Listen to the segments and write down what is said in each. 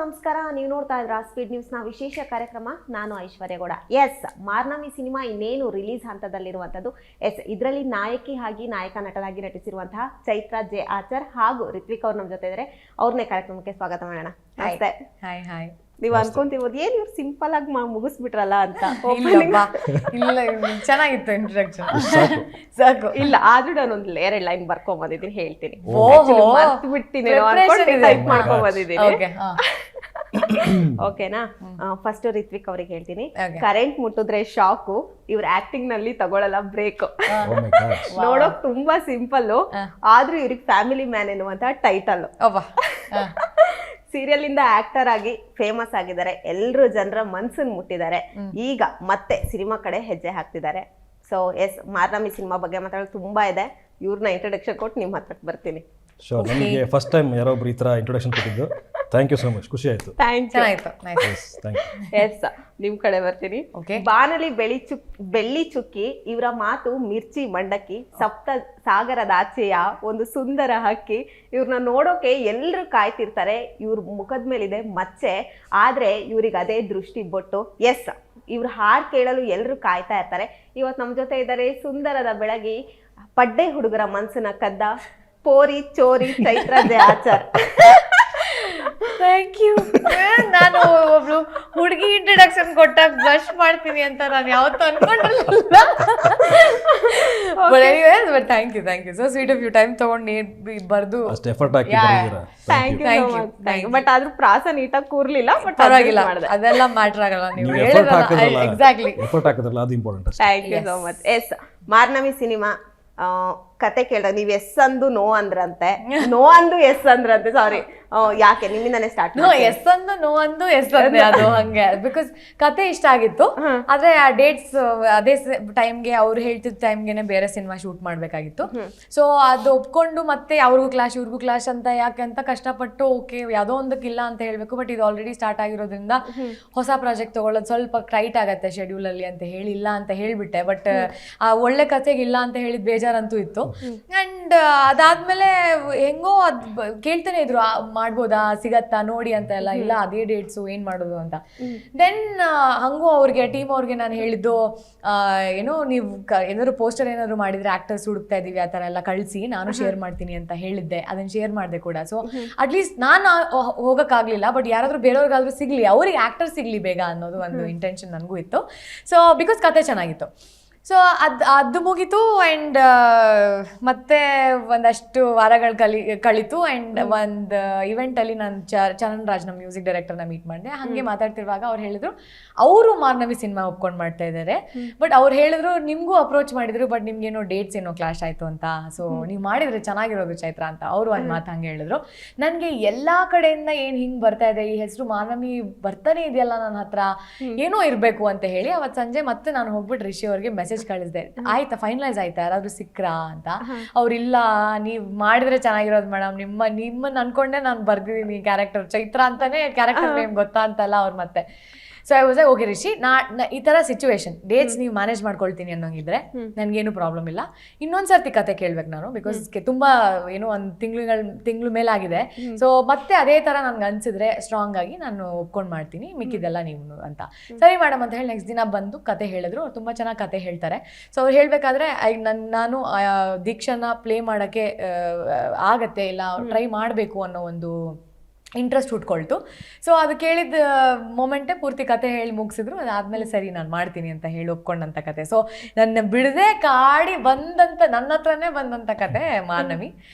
ನಮಸ್ಕಾರ. ನೀವು ನೋಡ್ತಾ ಇದ್ರ ಸ್ಪೀಡ್ ನ್ಯೂಸ್ನ ವಿಶೇಷ ಕಾರ್ಯಕ್ರಮ. ನಾನು ಐಶ್ವರ್ಯ ಗೌಡ. ಎಸ್, ಮಾರ್ನವಿ ಸಿನಿಮಾ ಇನ್ನೇನು ರಿಲೀಸ್ ಹಂತದಲ್ಲಿರುವಂಥದ್ದು. ಎಸ್, ಇದರಲ್ಲಿ ನಾಯಕಿ ಆಗಿ ನಾಯಕ ನಟನಾಗಿ ನಟಿಸಿರುವಂತಹ ಚೈತ್ರ ಜೆ ಆಚಾರ್ ಹಾಗೂ ರಿತ್ವಿಕ್ ಅವ್ರು ನಮ್ಮ ಜೊತೆ ಇದ್ದಾರೆ. ಅವ್ರನ್ನೇ ಕಾರ್ಯಕ್ರಮಕ್ಕೆ ಸ್ವಾಗತ ಮಾಡೋಣ. ನಮಸ್ತೆ. Hi hi. ನೀವು ಅನ್ಕೊಂತಿರ್ಬೋದು ಏನ್ ಇವ್ರು ಸಿಂಪಲ್ ಆಗಿ ಮುಗಿಸ್ಬಿಟ್ರಲ್ಲ ಅಂತ. ಇಲ್ಲ, ಚೆನ್ನಾಗಿತ್ತು ಇಂಟ್ರೊಡಕ್ಷನ್. ಸಾಕು. ಇಲ್ಲ, ಆದ್ರೂ ನಾನೊಂದು ಎರಡು ಲೈನ್ ಬರ್ಕೊಂಡ್ ಬಂದಿದ್ದೀನಿ, ಹೇಳ್ತೀನಿ. ಮರ್ತು ಬಿಡ್ತೀನಿ, ಟೈಪ್ ಮಾಡ್ಕೊಂಡ್ ಬಂದಿದ್ದೀನಿ. ಓಕೆನಾ? ಫಸ್ಟ್ ರಿತ್ವಿಕ್ ಅವ್ರಿಗೆ ಹೇಳ್ತೀನಿ. ಕರೆಂಟ್ ಮುಟ್ಟಿದ್ರೆ ಶಾಕು, ಇವ್ರ ಆಕ್ಟಿಂಗ್ ನಲ್ಲಿ ತಗೊಳಲ್ಲ ಬ್ರೇಕ್. ನೋಡೋಕ್ ತುಂಬಾ ಸಿಂಪಲ್, ಆದ್ರೂ ಇವ್ರಿಗೆ ಫ್ಯಾಮಿಲಿ ಮ್ಯಾನ್ ಎನ್ನುವಂತ ಟೈಟಲ್. ಸೀರಿಯಲ್ ಇಂದ ಆಕ್ಟರ್ ಆಗಿ ಫೇಮಸ್ ಆಗಿದ್ದಾರೆ. ಎಲ್ಲರೂ ಜನರ ಮನ್ಸನ್ ಮುಟ್ಟಿದ್ದಾರೆ. ಈಗ ಮತ್ತೆ ಸಿನಿಮಾ ಕಡೆ ಹೆಜ್ಜೆ ಹಾಕ್ತಿದ್ದಾರೆ. ಸೊ ಎಸ್, ಮಾರ್ನವಿ ಸಿನಿಮಾ ಬಗ್ಗೆ ಮಾತಾಡೋದು ತುಂಬಾ ಇದೆ. ಇವ್ರನ್ನ ಇಂಟ್ರೊಡಕ್ಷನ್ ಕೊಟ್ಟು ನಿಮ್ಮ ಹತ್ರಕ್ಕೆ ಬರ್ತೀನಿ. ಶೋರ್, ನನಗೆ ಫಸ್ಟ್ ಟೈಮ್ ಯಾರೊಬ್ರು ಈ ಥರ ಇಂಟ್ರೊಡಕ್ಷನ್ ಕೊಟ್ಟಿದ್ದು. ಥ್ಯಾಂಕ್ ಯು ಸೋ ಮಚ್, ಖುಷಿ ಆಯಿತು. ಎಸ್, ನಿಮ್ಮ ಕಡೆ ಬರ್ತೀನಿ. ಬಾನಲಿ ಬೆಳ್ಳಿ ಚುಕ್ಕಿ, ಇವರ ಮಾತು ಮಿರ್ಚಿ ಮಂಡಕ್ಕಿ, ಸಪ್ತ ಸಾಗರದ ಆಚೆಯ ಒಂದು ಸುಂದರ ಹಕ್ಕಿ. ಇವ್ರನ್ನ ನೋಡೋಕೆ ಎಲ್ಲರೂ ಕಾಯ್ತಿರ್ತಾರೆ. ಇವ್ರ ಮುಖದ ಮೇಲಿದೆ ಮಚ್ಚೆ, ಆದ್ರೆ ಇವ್ರಿಗೆ ಅದೇ ದೃಷ್ಟಿ ಬೊಟ್ಟು. ಎಸ್, ಇವ್ರ ಹಾಡು ಕೇಳಲು ಎಲ್ಲರೂ ಕಾಯ್ತಾ ಇರ್ತಾರೆ. ಇವತ್ತು ನಮ್ಮ ಜೊತೆ ಇದ್ದಾರೆ ಸುಂದರದ ಬೆಳಗಿ, ಪಡ್ಡೆ ಹುಡುಗರ ಮನ್ಸನ್ನ ಕದ್ದ ಪೋರಿ ಚೋರಿ Chaitra J Achar. Thank you. ನಾನು ಒಬ್ಳು ಹುಡುಗಿ ಇಂಟ್ರೊಡಕ್ಷನ್ ಕೊಟ್ಟಾಗ ಬ್ಲಶ್ ಮಾಡ್ತೀನಿ ಅಂತ ನಾನು ಯಾವತ್ತೂ ಅನ್ಕೊಂಡಿರಲಿಲ್ಲ. Thank you. So sweet of you. Time ತಗೊಂಡು ಬರ್ದು ಅಷ್ಟು ಎಫರ್ಟ್ ಹಾಕಿ ಬಂದಿದ್ದೀರಾ. Thank you. ಬಟ್ ಆದ್ರೂ ಪ್ರಾಸ ನೀಟಾಗಿ ಕೂರ್ಲಿಲ್ಲ. ಬಟ್ ಪರವಾಗಿಲ್ಲ, ಅದೆಲ್ಲ ಮ್ಯಾಟರ್ ಆಗಲ್ಲ. ನೀವು ಎಕ್ಸಾಕ್ಟ್ಲಿ ಎಫರ್ಟ್ ಹಾಕಿದ್ರಲ್ಲ, ಅದು important. Thank you so much. Yes, ಮಾರ್ನವಿ ಸಿನಿಮಾ ಕತೆ ಕೇಳಿದಾಗ ನೀವು ಎಸ್ ಅಂದು ನೋ ಅಂದ್ರಂತೆ, ನೋ ಅಂದು ಎಸ್ ಅಂದ್ರಂತೆ. ಸಾರಿ, ಯಾಕೆ ನಿಮ್ಮಿಂದಾನೆ ಸ್ಟಾರ್ಟ್? ಎಸ್ ಅಂದು ನೋ ಅಂದು ಎಸ್ ಅಂದೆ. ಅದು ಹಂಗೆ, ಬಿಕಾಸ್ ಕತೆ ಇಷ್ಟ ಆಗಿತ್ತು. ಆದ್ರೆ ಆ ಡೇಟ್ಸ್ ಅದೇ ಟೈಮ್ಗೆ ಅವ್ರು ಹೇಳ್ತಿದ್ದ ಟೈಮ್ಗೆನೆ ಬೇರೆ ಸಿನಿಮಾ ಶೂಟ್ ಮಾಡ್ಬೇಕಾಗಿತ್ತು. ಸೊ ಅದು ಒಪ್ಕೊಂಡು ಮತ್ತೆ ಅವ್ರಿಗೂ ಕ್ಲಾಶ್ ಇವ್ರಿಗೂ ಕ್ಲಾಶ್ ಅಂತ ಯಾಕೆ ಅಂತ ಕಷ್ಟಪಟ್ಟು ಓಕೆ ಯಾವುದೋ ಒಂದಕ್ಕಿಲ್ಲ ಅಂತ ಹೇಳ್ಬೇಕು. ಬಟ್ ಇದು ಆಲ್ರೆಡಿ ಸ್ಟಾರ್ಟ್ ಆಗಿರೋದ್ರಿಂದ ಹೊಸ ಪ್ರಾಜೆಕ್ಟ್ ತಗೊಳ್ಳೋದು ಸ್ವಲ್ಪ ಟೈಟ್ ಆಗತ್ತೆ ಶೆಡ್ಯೂಲ್ ಅಲ್ಲಿ ಅಂತ ಹೇಳಿ ಇಲ್ಲ ಅಂತ ಹೇಳ್ಬಿಟ್ಟೆ. ಬಟ್ ಆ ಒಳ್ಳೆ ಕತೆಗೆ ಇಲ್ಲ ಅಂತ ಹೇಳಿದ್ ಬೇಜಾರಂತೂ ಇತ್ತು. ಅಂಡ್ ಅದಾದ್ಮೇಲೆ ಹೆಂಗೋ ಅದ್ ಕೇಳ್ತಾನೆ ಇದ್ರು, ಮಾಡ್ಬೋದಾ, ಸಿಗತ್ತಾ ನೋಡಿ ಅಂತ ಎಲ್ಲ. ಇಲ್ಲ, ಅದೇ ಡೇಟ್ಸು, ಏನ್ ಮಾಡೋದು ಅಂತ. ದೆನ್ ಹಂಗೂ ಅವ್ರಿಗೆ ಟೀಮ್ ಅವ್ರಿಗೆ ನಾನು ಹೇಳಿದ್ದು, ಏನೋ ನೀವು ಏನಾದ್ರು ಪೋಸ್ಟರ್ ಏನಾದ್ರು ಮಾಡಿದ್ರೆ ಆಕ್ಟರ್ಸ್ ಹುಡುಕ್ತಾ ಇದೀವಿ ಆ ಥರ ಎಲ್ಲ ಕಳಿಸಿ, ನಾನು ಶೇರ್ ಮಾಡ್ತೀನಿ ಅಂತ ಹೇಳಿದ್ದೆ. ಅದನ್ನ ಶೇರ್ ಮಾಡಿದೆ ಕೂಡ. ಸೊ ಅಟ್ಲೀಸ್ಟ್ ನಾನು ಹೋಗೋಕ್ಕಾಗಲಿಲ್ಲ, ಬಟ್ ಯಾರಾದ್ರೂ ಬೇರೆಯವ್ರಿಗಾದ್ರೂ ಸಿಗ್ಲಿ, ಅವ್ರಿಗೆ ಆಕ್ಟರ್ ಸಿಗ್ಲಿ ಬೇಗ ಅನ್ನೋದು ಒಂದು ಇಂಟೆನ್ಷನ್ ನನಗೂ ಇತ್ತು. ಸೊ ಬಿಕಾಸ್ ಕತೆ ಚೆನ್ನಾಗಿತ್ತು. ಸೊ ಅದು ಮುಗೀತು. ಆ್ಯಂಡ್ ಮತ್ತೆ ಒಂದಷ್ಟು ವಾರಗಳು ಕಳೀತು. ಆ್ಯಂಡ್ ಒಂದು ಇವೆಂಟಲ್ಲಿ ನಾನು ಚರಣ್ ರಾಜ್, ನಮ್ಮ ಮ್ಯೂಸಿಕ್ ಡೈರೆಕ್ಟರ್ನ ಮೀಟ್ ಮಾಡಿದೆ. ಹಾಗೆ ಮಾತಾಡ್ತಿರುವಾಗ ಅವ್ರು ಹೇಳಿದ್ರು ಅವರು ಮಾರ್ನವಿ ಸಿನಿಮಾ ಒಪ್ಕೊಂಡು ಮಾಡ್ತಾ ಇದ್ದಾರೆ. ಬಟ್ ಅವ್ರು ಹೇಳಿದ್ರು ನಿಮಗೂ ಅಪ್ರೋಚ್ ಮಾಡಿದ್ರು, ಬಟ್ ನಿಮ್ಗೇನೋ ಡೇಟ್ಸ್ ಏನೋ ಕ್ಲಾಶ್ ಆಯಿತು ಅಂತ. ಸೊ ನೀವು ಮಾಡಿದ್ರೆ ಚೆನ್ನಾಗಿರೋದು ಚೈತ್ರ ಅಂತ ಅವರು ಒಂದು ಮಾತು ಹಂಗೆ ಹೇಳಿದ್ರು. ನನಗೆ ಎಲ್ಲ ಕಡೆಯಿಂದ ಏನು ಹಿಂಗೆ ಬರ್ತಾ ಇದೆ, ಈ ಹೆಸರು ಮಾರ್ನವಿ ಬರ್ತಾನೆ ಇದೆಯಲ್ಲ ನನ್ನ ಹತ್ರ, ಏನೋ ಇರಬೇಕು ಅಂತ ಹೇಳಿ ಅವತ್ತು ಸಂಜೆ ಮತ್ತೆ ನಾನು ಹೋಗ್ಬಿಟ್ಟು ರಿಷಿ ಅವ್ರಿಗೆ ಮೆಸೇಜ್ ಕಳಿಸಿದೆ. ಆಯ್ತಾ, ಫೈನಲೈಸ್ ಆಯ್ತಾ, ಯಾರಾದ್ರೂ ಸಿಕ್ರಾ ಅಂತ. ಅವ್ರಿಲ್ಲ, ನೀವು ಮಾಡಿದ್ರೆ ಚೆನ್ನಾಗಿರೋದು ಮೇಡಮ್, ನಿಮ್ಮನ್ನ ಅನ್ಕೊಂಡೆ ನಾನು ಬರ್ದಿದ್ದೀನಿ ಕ್ಯಾರೆಕ್ಟರ್, ಚೈತ್ರ ಅಂತಾನೆ ಕ್ಯಾರೆಕ್ಟರ್ ನೇಮ್ ಗೊತ್ತಾ ಅಂತಲ್ಲ ಅವ್ರು ಮತ್ತೆ. So I was okay Rishi, ಈ ಥರ ಸಿಚುವೇಶನ್ ಡೇಟ್ಸ್ ನೀವು ಮ್ಯಾನೇಜ್ ಮಾಡ್ಕೊಳ್ತೀನಿ ಅನ್ನೋಂಗಿದ್ರೆ ನನಗೇನು ಪ್ರಾಬ್ಲಮ್ ಇಲ್ಲ. ಇನ್ನೊಂದ್ಸರ್ತಿ ಕತೆ ಕೇಳ್ಬೇಕು ನಾನು, ಬಿಕಾಸ್ ತುಂಬ ಏನೋ ಒಂದು ತಿಂಗಳು ಮೇಲಾಗಿದೆ. ಸೊ ಮತ್ತೆ ಅದೇ ಥರ ನನ್ಗೆ ಅನ್ಸಿದ್ರೆ ಸ್ಟ್ರಾಂಗ್ ಆಗಿ ನಾನು ಒಪ್ಕೊಂಡು ಮಾಡ್ತೀನಿ, ಮಿಕ್ಕಿದೆಲ್ಲ ನೀವು ಅಂತ. ಸರಿ ಮೇಡಮ್ ಅಂತ ಹೇಳಿ ನೆಕ್ಸ್ಟ್ ದಿನ ಬಂದು ಕತೆ ಹೇಳಿದ್ರು. ಅವ್ರು ತುಂಬ ಚೆನ್ನಾಗಿ ಕತೆ ಹೇಳ್ತಾರೆ. ಸೊ ಅವ್ರು ಹೇಳಬೇಕಾದ್ರೆ ನಾನು ದೀಕ್ಷಾನ ಪ್ಲೇ ಮಾಡೋಕ್ಕೆ ಆಗತ್ತೆ, ಇಲ್ಲ ಟ್ರೈ ಮಾಡಬೇಕು ಅನ್ನೋ ಒಂದು ಇಂಟ್ರೆಸ್ಟ್ ಹುಟ್ಕೊಳ್ತು. ಸೊ ಅದು ಕೇಳಿದ ಮೊಮೆಂಟೇ ಪೂರ್ತಿ ಕತೆ ಹೇಳಿ ಮುಗಿಸಿದ್ರು. ಅದಾದಮೇಲೆ ಸರಿ ನಾನು ಮಾಡ್ತೀನಿ ಅಂತ ಹೇಳಿ ಒಪ್ಕೊಂಡಂಥ ಕತೆ. ಸೊ ನನ್ನ ಬಿಡದೆ ಕಾಡಿ ಬಂದಂಥ, ನನ್ನ ಹತ್ರನೇ ಬಂದಂಥ ಕತೆ ಮಾರ್ನವಿ.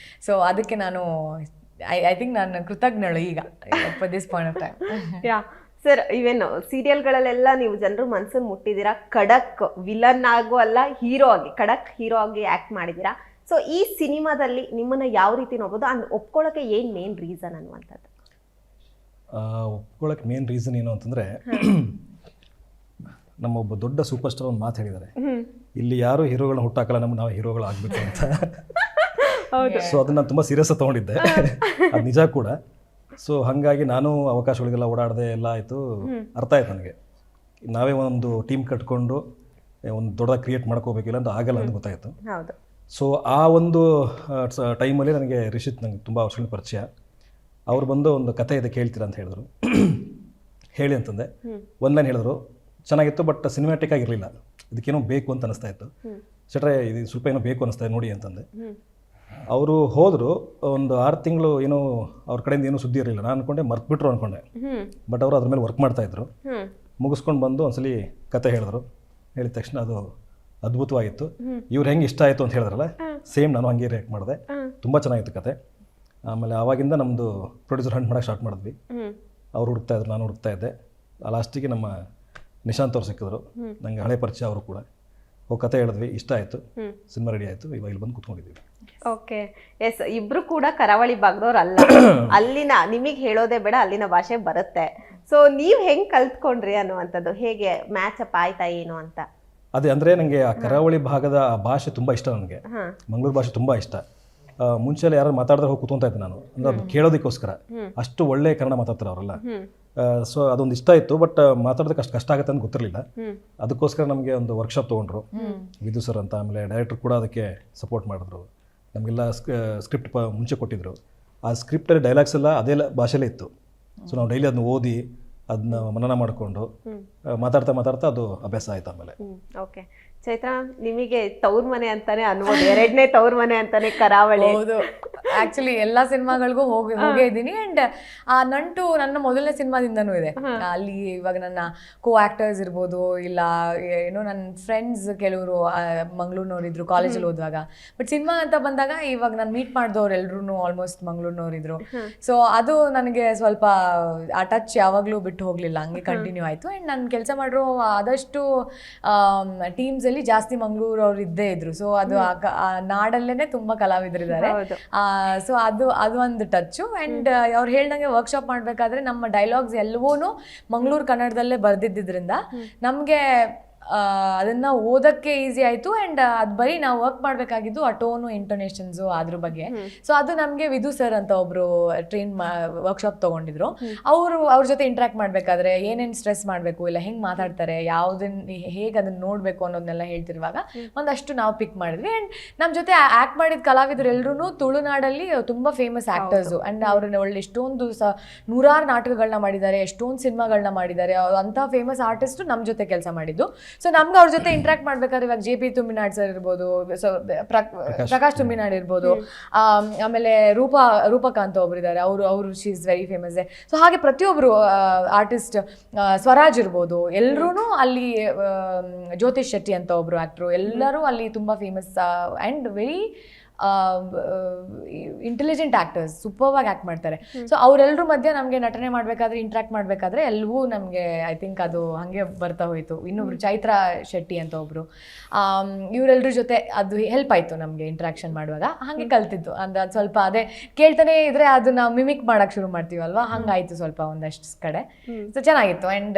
ಸೊ ಅದಕ್ಕೆ ನಾನು ಐ ಥಿಂಕ್ ನಾನು ಕೃತಜ್ಞಳು ಈಗ this point of time. Yeah sir, ಇವೇನು ಸೀರಿಯಲ್ಗಳಲ್ಲೆಲ್ಲ ನೀವು ಜನರು ಮನ್ಸನ್ನು ಮುಟ್ಟಿದ್ದೀರಾ. ಖಡಕ್ ವಿಲನ್ ಆಗೋ ಅಲ್ಲ, ಹೀರೋ ಆಗಿ, ಖಡಕ್ ಹೀರೋ ಆಗಿ ಆ್ಯಕ್ಟ್ ಮಾಡಿದ್ದೀರಾ. ಸೊ ಈ ಸಿನಿಮಾದಲ್ಲಿ ನಿಮ್ಮನ್ನ ಯಾವ ರೀತಿ ನೋಡ್ಬೋದು, ಅಂದ್ ಒಪ್ಕೊಳ್ಳೋಕೆ ಏನು ಮೇನ್ ರೀಸನ್ ಅನ್ನುವಂಥದ್ದು? ಒಪ್ಕೊಳ್ಳೋಕೆ ಮೇನ್ ರೀಸನ್ ಏನು ಅಂತಂದರೆ, ನಮ್ಮೊಬ್ಬ ದೊಡ್ಡ ಸೂಪರ್ ಸ್ಟಾರ್ ಒಂದು ಮಾತು ಹೇಳಿದ್ದಾರೆ, ಇಲ್ಲಿ ಯಾರು ಹೀರೋಗಳನ್ನ ಹುಟ್ಟಾಕಲ್ಲ, ನಮ್ಗೆ ನಾವು ಹೀರೋಗಳು ಆಗಬೇಕು ಅಂತ. ಸೊ ಅದನ್ನು ನಾನು ತುಂಬ ಸೀರಿಯಸ್ ಆಗಿ ತೊಗೊಂಡಿದ್ದೆ. ಅದು ನಿಜ ಕೂಡ. ಸೊ ಹಾಗಾಗಿ ನಾನು ಅವಕಾಶಗಳಿಗೆಲ್ಲ ಓಡಾಡದೆ ಎಲ್ಲ ಆಯಿತು. ಅರ್ಥ ಆಯ್ತು ನನಗೆ, ನಾವೇ ಒಂದು ಟೀಮ್ ಕಟ್ಕೊಂಡು ಒಂದು ದೊಡ್ಡದಾಗಿ ಕ್ರಿಯೇಟ್ ಮಾಡ್ಕೋಬೇಕಿಲ್ಲ ಅಂತ ಆಗಲ್ಲ ಅಂತ ಗೊತ್ತಾಯಿತು. ಸೊ ಆ ಒಂದು ಟೈಮಲ್ಲಿ ನನಗೆ ರಿಷಿತ್ ನನಗೆ ತುಂಬ ವರ್ಷಗಳ ಪರಿಚಯ. ಅವ್ರು ಬಂದು ಒಂದು ಕತೆ ಇದೆ ಕೇಳ್ತೀರಾ ಅಂತ ಹೇಳಿದ್ರು. ಹೇಳಿ ಅಂತಂದೆ. ಒಂದು ಲೈನ್ ಹೇಳಿದ್ರು, ಚೆನ್ನಾಗಿತ್ತು, ಬಟ್ ಸಿನಿಮ್ಯಾಟಿಕ್ ಆಗಿರಲಿಲ್ಲ, ಇದಕ್ಕೇನೋ ಬೇಕು ಅಂತ ಅನಿಸ್ತಾ ಇತ್ತು. ಶೆಟ್ರೆ ಇದು ಸ್ವಲ್ಪ ಏನೋ ಬೇಕು ಅನಿಸ್ತಾ ನೋಡಿ ಅಂತಂದೆ. ಅವರು ಹೋದರು. ಒಂದು 6 ತಿಂಗಳು ಏನೋ ಅವ್ರ ಕಡೆಯಿಂದ ಏನೂ ಸುದ್ದಿ ಇರಲಿಲ್ಲ. ನಾನು ಅಂದ್ಕೊಂಡೆ ಮರ್ತ್ಬಿಟ್ರು ಅಂದ್ಕೊಂಡೆ. ಬಟ್ ಅವರು ಅದ್ರ ಮೇಲೆ ವರ್ಕ್ ಮಾಡ್ತಾಯಿದ್ರು. ಮುಗಿಸ್ಕೊಂಡು ಬಂದು ಒಂದ್ಸಲಿ ಕತೆ ಹೇಳಿದ್ರು. ಹೇಳಿದ ತಕ್ಷಣ ಅದು ಅದ್ಭುತವಾಗಿತ್ತು. ಇವ್ರು ಹೆಂಗೆ ಇಷ್ಟ ಆಯಿತು ಅಂತ ಹೇಳಿದ್ರಲ್ಲ, ಸೇಮ್ ನಾನು ಹಂಗೆ ರಿಯಾಕ್ಟ್ ಮಾಡಿದೆ. ತುಂಬ ಚೆನ್ನಾಗಿತ್ತು ಕತೆ. ಆಮೇಲೆ ಆವಾಗಿಂದ ನಮ್ಮದು ಪ್ರೊಡ್ಯೂಸರ್ ಹಂಟ್ ಮಾಡೋಕ್ಕೆ ಸ್ಟಾರ್ಟ್ ಮಾಡಿದ್ವಿ. ಅವ್ರು ಹುಡುಕ್ತಾಯಿದ್ರು, ನಾನು ಹುಡುಕ್ತಾ ಇದ್ದೆ. ಲಾಸ್ಟಿಗೆ ನಮ್ಮ ನಿಶಾಂತ್ ಅವ್ರು ಸಿಕ್ಕಿದ್ರು, ನನಗೆ ಹಳೆ ಪರಿಚಯ. ಅವರು ಕೂಡ ಹೋಗಿ ಕತೆ ಹೇಳಿದ್ವಿ, ಇಷ್ಟ ಆಯಿತು, ಸಿನಿಮಾ ರೆಡಿ ಆಯಿತು, ಇವಾಗ ಇಲ್ಲಿ ಬಂದು ಕೂತ್ಕೊಂಡಿದ್ದೀವಿ. ಓಕೆ, ಎಸ್, ಇಬ್ರು ಕೂಡ ಕರಾವಳಿ ಭಾಗದವ್ರು ಅಲ್ಲ. ಅಲ್ಲಿನ ನಿಮಗೆ ಹೇಳೋದೇ ಬೇಡ, ಅಲ್ಲಿನ ಭಾಷೆ ಬರುತ್ತೆ. ಸೊ ನೀವು ಹೆಂಗೆ ಕಲ್ತ್ಕೊಂಡ್ರಿ ಅನ್ನುವಂಥದ್ದು, ಹೇಗೆ ಮ್ಯಾಚ್ ಅಪ್ ಆಯ್ತಾ ಏನು ಅಂತ? ಅದೇ ಅಂದರೆ ನನಗೆ ಆ ಕರಾವಳಿ ಭಾಗದ ಆ ಭಾಷೆ ತುಂಬ ಇಷ್ಟ. ನನಗೆ ಮಂಗಳೂರು ಭಾಷೆ ತುಂಬ ಇಷ್ಟ. ಮುಂಚೆಲ್ಲ ಯಾರು ಮಾತಾಡಿದ್ರೆ ಹೋಗಿ ಕೂತ್ಕೊಂತ ಇದ್ದೆ ನಾನು, ಅಂದರೆ ಅದು ಕೇಳೋದಕ್ಕೋಸ್ಕರ. ಅಷ್ಟು ಒಳ್ಳೆ ಕನ್ನಡ ಮಾತಾಡ್ತಾರೆ ಅವರೆಲ್ಲ. ಸೊ ಅದೊಂದು ಇಷ್ಟ ಇತ್ತು, ಬಟ್ ಮಾತಾಡೋದಕ್ಕೆ ಅಷ್ಟು ಕಷ್ಟ ಆಗುತ್ತೆ ಅಂತ ಗೊತ್ತಿರಲಿಲ್ಲ. ಅದಕ್ಕೋಸ್ಕರ ನಮಗೆ ಒಂದು ವರ್ಕ್ಶಾಪ್ ತೊಗೊಂಡ್ರು ವಿದು ಸರ್ ಅಂತ. ಆಮೇಲೆ ಡೈರೆಕ್ಟರ್ ಕೂಡ ಅದಕ್ಕೆ ಸಪೋರ್ಟ್ ಮಾಡಿದ್ರು. ನಮಗೆಲ್ಲ ಸ್ಕ್ರಿಪ್ಟ್ ಮುಂಚೆ ಕೊಟ್ಟಿದ್ರು. ಆ ಸ್ಕ್ರಿಪ್ಟಲ್ಲಿ ಡೈಲಾಗ್ಸ್ ಎಲ್ಲ ಅದೇ ಭಾಷೆಯಲ್ಲೇ ಇತ್ತು. ಸೊ ನಾವು ಡೈಲಿ ಅದನ್ನ ಓದಿ ಅದನ್ನ ಮನನ ಮಾಡಿಕೊಂಡು ಮಾತಾಡ್ತಾ ಅದು ಅಭ್ಯಾಸ ಆಯ್ತು. ಆಮೇಲೆ ಓಕೆ, ಚೈತ್ರ, ನಿಮಗೆ ತವ್ರ ಮನೆ ಅಂತಾನೆ ಅನ್ಬೋದು, 2ನೇ ತವ್ರ ಮನೆ ಅಂತಾನೆ ಕರಾವಳಿ. ಹೌದು, ಆಕ್ಚುಲಿ ಎಲ್ಲಾ ಸಿನಿಮಾಗಳಿಗೂ ಹೋಗೇ ಇದ್ದೀನಿ. ಅಂಡ್ ಆ ನಂಟು ನನ್ನ ಮೊದಲನೇ ಸಿನಿಮಾದಿಂದನೂ ಇದೆ. ಅಲ್ಲಿ ಇವಾಗ ನನ್ನ ಕೋ ಆಕ್ಟರ್ಸ್ ಇರ್ಬೋದು, ಇಲ್ಲ ಏನೋ ನನ್ನ ಫ್ರೆಂಡ್ಸ್ ಕೆಲವರು ಮಂಗಳೂರಿನವರಿದ್ರು ಕಾಲೇಜಲ್ಲಿ ಓದುವಾಗ. ಬಟ್ ಸಿನಿಮಾ ಅಂತ ಬಂದಾಗ ಇವಾಗ ನಾನು ಮೀಟ್ ಮಾಡಿದವ್ರು ಎಲ್ರೂ ಆಲ್ಮೋಸ್ಟ್ ಮಂಗಳೂರಿನವರಿದ್ರು. ಸೊ ಅದು ನನಗೆ ಸ್ವಲ್ಪ ಆ ಟಚ್ ಯಾವಾಗಲೂ ಬಿಟ್ಟು ಹೋಗಲಿಲ್ಲ, ಹಂಗೆ ಕಂಟಿನ್ಯೂ ಆಯಿತು. ಆ್ಯಂಡ್ ನಾನು ಕೆಲಸ ಮಾಡಿರೋ ಆದಷ್ಟು ಟೀಮ್ಸಲ್ಲಿ ಜಾಸ್ತಿ ಮಂಗಳೂರು ಅವ್ರು ಇದ್ದೇ ಇದ್ರು. ಸೊ ಅದು ಆ ನಾಡಲ್ಲೇನೆ ತುಂಬ ಕಲಾವಿದರಿದ್ದಾರೆ. ಸೊ ಅದು ಒಂದು ಟಚ್ಚು. ಆ್ಯಂಡ್ ಅವ್ರು ಹೇಳ್ದಂಗೆ ವರ್ಕ್ಶಾಪ್ ಮಾಡಬೇಕಾದ್ರೆ ನಮ್ಮ ಡೈಲಾಗ್ಸ್ ಎಲ್ಲವೂ ಮಂಗಳೂರು ಕನ್ನಡದಲ್ಲೇ ಬರೆದಿದ್ದರಿಂದ ನಮಗೆ ಅದನ್ನು ಓದೋಕ್ಕೆ ಈಸಿ ಆಯಿತು. ಆ್ಯಂಡ್ ಅದು ಬರೀ ನಾವು ವರ್ಕ್ ಮಾಡಬೇಕಾಗಿದ್ದು ಆ ಟೋನು, ಇಂಟೋನೇಷನ್ಸು, ಅದ್ರ ಬಗ್ಗೆ. ಸೊ ಅದು ನಮಗೆ ವಿದು ಸರ್ ಅಂತ ಒಬ್ಬರು ವರ್ಕ್ಶಾಪ್ ತೊಗೊಂಡಿದ್ರು. ಅವ್ರ ಜೊತೆ ಇಂಟ್ರ್ಯಾಕ್ಟ್ ಮಾಡಬೇಕಾದ್ರೆ ಏನೇನು ಸ್ಟ್ರೆಸ್ ಮಾಡಬೇಕು, ಇಲ್ಲ ಹೆಂಗೆ ಮಾತಾಡ್ತಾರೆ, ಹೇಗೆ ಅದನ್ನು ನೋಡಬೇಕು ಅನ್ನೋದನ್ನೆಲ್ಲ ಹೇಳ್ತಿರುವಾಗ ಒಂದಷ್ಟು ನಾವು ಪಿಕ್ ಮಾಡಿದ್ವಿ. ಆ್ಯಂಡ್ ನಮ್ಮ ಜೊತೆ ಆ್ಯಕ್ಟ್ ಮಾಡಿದ ಕಲಾವಿದರು ಎಲ್ಲರೂ ತುಳುನಾಡಲ್ಲಿ ತುಂಬ ಫೇಮಸ್ ಆ್ಯಕ್ಟರ್ಸು. ಆ್ಯಂಡ್ ಅವ್ರನ್ನ ಒಳ್ಳೆ ಎಷ್ಟೊಂದು ನೂರಾರು ನಾಟಕಗಳನ್ನ ಮಾಡಿದ್ದಾರೆ, ಎಷ್ಟೊಂದು ಸಿನಿಮಾಗಳನ್ನ ಮಾಡಿದ್ದಾರೆ. ಅಂಥ ಫೇಮಸ್ ಆರ್ಟಿಸ್ಟು ನಮ್ಮ ಜೊತೆ ಕೆಲಸ ಮಾಡಿದ್ದು. ಸೊ ನಮ್ಗೆ ಅವ್ರ ಜೊತೆ ಇಂಟ್ರಾಕ್ಟ್ ಮಾಡ್ಬೇಕಾದ್ರೆ ಇವಾಗ JP ತುಂಬಿನಾಡ್ ಸರ್ ಇರ್ಬೋದು, ಪ್ರಕಾಶ್ ತುಂಬಿನಾಡ್ ಇರ್ಬೋದು, ಆಮೇಲೆ ರೂಪಕಾಂತ್ ಒಬ್ರು ಇದ್ದಾರೆ, ಅವರು she is very famous. So ಹಾಗೆ ಪ್ರತಿಯೊಬ್ಬರು ಆರ್ಟಿಸ್ಟ್, ಸ್ವರಾಜ್ ಇರ್ಬೋದು, ಎಲ್ಲರೂ ಅಲ್ಲಿ, ಜ್ಯೋತಿಷ್ ಶೆಟ್ಟಿ ಅಂತ ಒಬ್ರು ಆ್ಯಕ್ಟ್ರು, ಎಲ್ಲರೂ ಅಲ್ಲಿ ತುಂಬ famous and very intelligent actors, ಸೂಪರ್ವಾಗಿ ಆ್ಯಕ್ಟ್ ಮಾಡ್ತಾರೆ. ಸೊ ಅವರೆಲ್ಲರ ಮಧ್ಯೆ ನಮಗೆ ನಟನೆ ಮಾಡಬೇಕಾದ್ರೆ, ಇಂಟ್ರಾಕ್ಟ್ ಮಾಡಬೇಕಾದ್ರೆ ಎಲ್ಲವೂ ನಮಗೆ ಐ ಥಿಂಕ್ ಅದು ಹಾಗೆ ಬರ್ತಾ ಹೋಯಿತು. ಇನ್ನೊಬ್ರು ಚೈತ್ರ ಶೆಟ್ಟಿ ಅಂತ ಒಬ್ಬರು, ಇವರೆಲ್ಲರ ಜೊತೆ ಅದು ಹೆಲ್ಪ್ ಆಯಿತು ನಮಗೆ ಇಂಟ್ರಾಕ್ಷನ್ ಮಾಡುವಾಗ. ಹಾಗೆ ಕಲ್ತಿದ್ದು ಅಂದರೆ ಅದು ಸ್ವಲ್ಪ ಅದೇ ಕೇಳ್ತಾನೆ ಇದ್ರೆ ಅದು ನಾವು ಮಿಮಿಕ್ ಮಾಡೋಕ್ಕೆ ಶುರು ಮಾಡ್ತೀವಲ್ವ, ಹಂಗಾಯಿತು ಸ್ವಲ್ಪ ಒಂದಷ್ಟು ಕಡೆ. ಸೊ ಚೆನ್ನಾಗಿತ್ತು. ಆ್ಯಂಡ್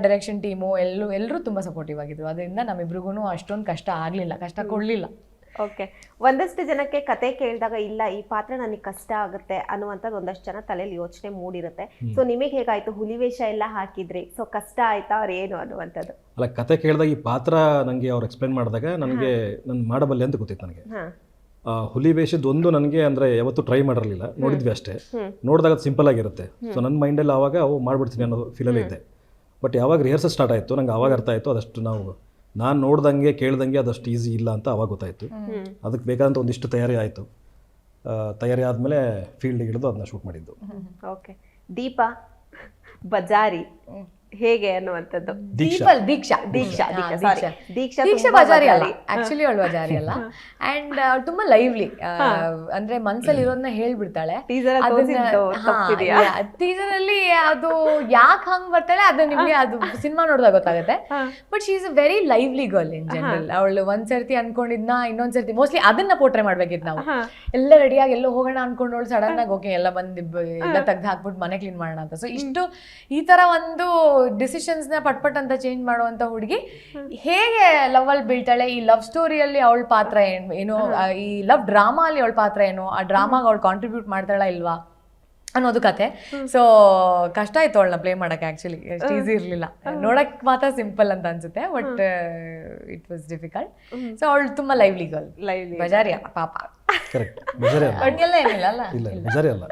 ಡೈರೆಕ್ಷನ್ ಟೀಮು ಎಲ್ಲರೂ ತುಂಬ ಸಪೋರ್ಟಿವ್ ಆಗಿದ್ರು. ಅದರಿಂದ ನಮ್ಮಿಬ್ರಿಗೂ ಅಷ್ಟೊಂದು ಕಷ್ಟ ಆಗಲಿಲ್ಲ, ಕಷ್ಟ ಕೊಡಲಿಲ್ಲ. ಓಕೆ, ಒಂದಷ್ಟು ಜನಕ್ಕೆ ಕತೆ ಕೇಳಿದಾಗ ಇಲ್ಲ ಈ ಪಾತ್ರ ನನಗೆ ಕಷ್ಟ ಆಗುತ್ತೆ ಅನ್ನುವಂಥದ್ದು ಒಂದಷ್ಟು ಜನ ತಲೆಯಲ್ಲಿ ಯೋಚನೆ ಮೂಡಿರುತ್ತೆ. ಸೊ ನಿಮಗೆ ಹೇಗಾಯ್ತು? ಹುಲಿವೇಷ ಎಲ್ಲ ಹಾಕಿದ್ರಿ, ಸೊ ಕಷ್ಟ ಆಯ್ತಾ ಅವ್ರು ಏನು ಅನ್ನುವಂಥದ್ದು? ಅಲ್ಲ, ಕತೆ ಕೇಳಿದಾಗ ಈ ಪಾತ್ರ ನನಗೆ ಅವ್ರು ಎಕ್ಸ್ಪ್ಲೈನ್ ಮಾಡಿದಾಗ ನನಗೆ ನಾನು ಮಾಡಬಲ್ಲೆ ಅಂತ ಗೊತ್ತಿತ್ತು. ನನಗೆ ಹುಲಿವೇಷದೊಂದು ನನಗೆ ಅಂದರೆ ಯಾವತ್ತೂ ಟ್ರೈ ಮಾಡಿರಲಿಲ್ಲ, ನೋಡಿದ್ವಿ ಅಷ್ಟೇ. ನೋಡಿದಾಗ ಅದು ಸಿಂಪಲ್ ಆಗಿರುತ್ತೆ. ಸೊ ನನ್ನ ಮೈಂಡಲ್ಲಿ ಆವಾಗ ಮಾಡ್ಬಿಡ್ತೀನಿ ಅನ್ನೋ ಫೀಲಲ್ಲೇ ಇದ್ದೆ. ಬಟ್ ಯಾವಾಗ ರಿಹರ್ಸಲ್ ಸ್ಟಾರ್ಟ್ ಆಯಿತು ನಂಗೆ ಆವಾಗ ಅರ್ಥ ಆಯಿತು ಅದಷ್ಟು ನಾನು ನೋಡ್ದಂಗೆ ಕೇಳ್ದಂಗೆ ಅದಷ್ಟು ಈಸಿ ಇಲ್ಲ ಅಂತ ಅವಾಗ ಗೊತ್ತಾಯಿತು. ಅದಕ್ಕೆ ಬೇಕಾದಂಥ ಒಂದಿಷ್ಟು ತಯಾರಿ ಆಯಿತು. ತಯಾರಿ ಆದಮೇಲೆ ಫೀಲ್ಡಿಗೆ ಇಳಿದು ಅದನ್ನ ಶೂಟ್ ಮಾಡಿದ್ದು. ಓಕೆ, ದೀಪಾ ಬಜಾರಿ ಹೇಗೆ ಅನ್ನುವಂಥದ್ದು? ದೀಕ್ಷಾ ಬಜಾರಿ ಅಲ್ಲ, ಆಕ್ಚುಲಿ ಅವಳು ಬಜಾರಿ ಅಲ್ಲ. ಅಂಡ್ ತುಂಬಾ ಲೈವ್ಲಿ, ಅಂದ್ರೆ ಮನ್ಸಲ್ಲಿ ಇರೋದನ್ನ ಹೇಳ್ಬಿಡ್ತಾಳೆ. ಟೀಸರ್ ಅಲ್ಲಿ ಅದು ಯಾಕೆ ಹಂಗ್ ಬರ್ತಾಳೆ ಅದು ನಿಮ್ಗೆ ಅದು ಸಿನಿಮಾ ನೋಡಿದಾಗ ಗೊತ್ತಾಗುತ್ತೆ. But she is a very lively girl in general. ಅವಳು ಒಂದ್ಸರ್ತಿ ಅನ್ಕೊಂಡಿದ್ನ ಇನ್ನೊಂದ್ಸರ್ತಿ ಮೋಸ್ಟ್ಲಿ ಅದನ್ನ ಪೋರ್ಟ್ರೇ ಮಾಡ್ಬೇಕಿತ್ತು ನಾವು. ಎಲ್ಲ ರೆಡಿಯಾಗಿ ಎಲ್ಲೋ ಹೋಗೋಣ ಅನ್ಕೊಂಡವಳು ಸಡನ್ ಆಗಿ ಓಕೆ ಎಲ್ಲ ಬಂದು ಎಲ್ಲ ತೆಗ್ದು ಹಾಕ್ಬಿಟ್ಟು ಮನೆ ಕ್ಲೀನ್ ಮಾಡೋಣ ಅಂತ. ಸೊ ಇಷ್ಟು ಈ ತರ ಒಂದು ಡಿಸಿಷನ್ಸ್ನ ಪಟ್ ಅಂತ ಚೇಂಜ್ ಮಾಡುವಂಥ ಹುಡುಗಿ ಹೇಗೆ ಲವ್ ಅಲ್ಲಿ ಬೀಳ್ತಾಳೆ, ಈ ಲವ್ ಸ್ಟೋರಿಯಲ್ಲಿ ಅವಳ ಪಾತ್ರ ಏನು, ಈ ಲವ್ ಡ್ರಾಮಾ ಅಲ್ಲಿ ಅವಳ ಪಾತ್ರ ಏನು, ಆ ಡ್ರಾಮಾಗೆ ಅವಳು ಕಾಂಟ್ರಿಬ್ಯೂಟ್ ಮಾಡ್ತಾಳ ಇಲ್ವಾ ಅನ್ನೋದು ಕತೆ. ಸೊ ಕಷ್ಟ ಆಯ್ತು ಅವಳನ್ನ ಪ್ಲೇ ಮಾಡಕ್ಕೆ. ಆಕ್ಚುಲಿ ಎಷ್ಟು ಈಸಿ ಇರಲಿಲ್ಲ, ನೋಡಕ್ ಮಾತ್ರ ಸಿಂಪಲ್ ಅಂತ ಅನ್ಸುತ್ತೆ, but it was difficult. So ಅವಳು ತುಂಬಾ ಲೈವ್ಲಿ ಗರ್ಲ್, ಬಜಾರಿ ಪಾಪ. ಕರೆಕ್ಟ್, ಬಜಾರಿ ಅಲ್ಲ, ಕಣ್ಣೆಲ್ಲ ಏನಿಲ್ಲ ಅಲ್ಲ, ಇಲ್ಲ ಬಜಾರಿ ಅಲ್ಲ.